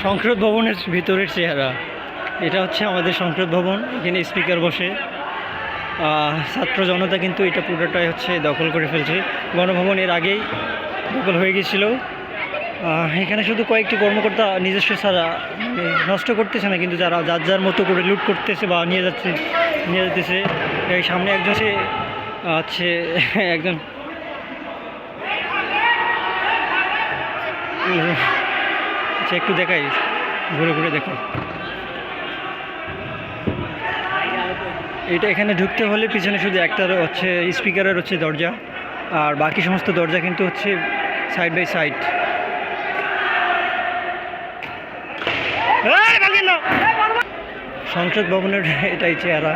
সংসদ ভবনের ভিতরের চেহারা। এটা হচ্ছে আমাদের সংসদ ভবন। এখানে স্পিকার বসে। ছাত্র জনতা কিন্তু এটা পুরোটাই হচ্ছে দখল করে ফেলছে। গণভবন এর আগেই দখল হয়ে গিয়েছিল। এখানে শুধু কয়েকটি কর্মকর্তা নিজস্ব ছাড়া নষ্ট করতেছে না, কিন্তু যারা যার যার মতো করে লুট করতেছে বা নিয়ে যেতেছে। এই সামনে একজন সে আছে, একজন আচ্ছা একটু দেখাই, ঘুরে ঘুরে দেখাই। এটা এখানে ঢুকতে হলে পিছনে শুধু একটা হচ্ছে স্পিকারের হচ্ছে দরজা, আর বাকি সমস্ত দরজা কিন্তু হচ্ছে সাইড বাই সাইড। সংসদ ভবনের এটাই চেহারা।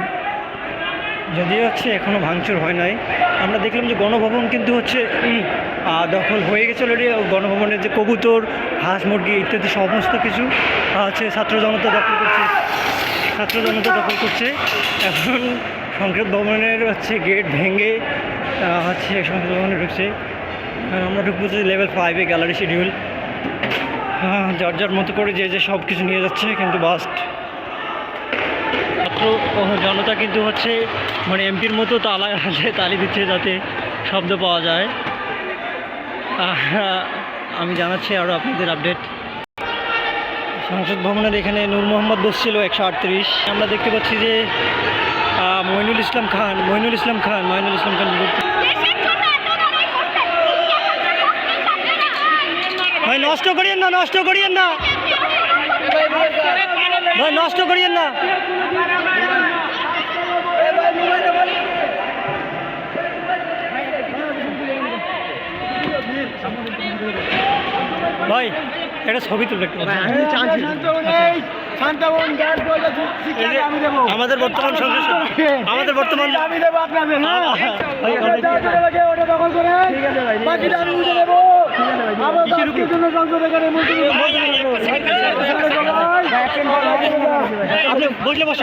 যদিও হচ্ছে এখনও ভাঙচুর হয় নাই। আমরা দেখলাম যে গণভবন কিন্তু হচ্ছে দখল হয়ে গেছে অলরেডি। গণভবনের যে কবুতর, হাঁস, মুরগি ইত্যাদি সমস্ত কিছু হচ্ছে ছাত্র জনতা দখল করছে। এখন সংসদ ভবনের হচ্ছে গেট ভেঙে হচ্ছে সংসদ ভবনে ঢুকছে। আমরা ঢুকবো যে লেভেল 5-এ গ্যালারি শিডিউল। যার যার মতো করে যে সব কিছু নিয়ে যাচ্ছে, কিন্তু বাস্ট ছাত্র জনতা কিন্তু হচ্ছে মানে এমপির মতো তালি দিচ্ছে যাতে শব্দ পাওয়া যায়। আমি জানাচ্ছি আরও আপনাদের আপডেট। সংসদ ভবনের এখানে নূর মোহাম্মদ বসছিল 138। আমরা দেখতে পাচ্ছি যে মইনুল ইসলাম খান ভাই নষ্ট করিয়েন না ভাই, নষ্ট করিয়েন না। ভাই একটা ছবি তুলে আমাদের বর্তমান বসলে বসে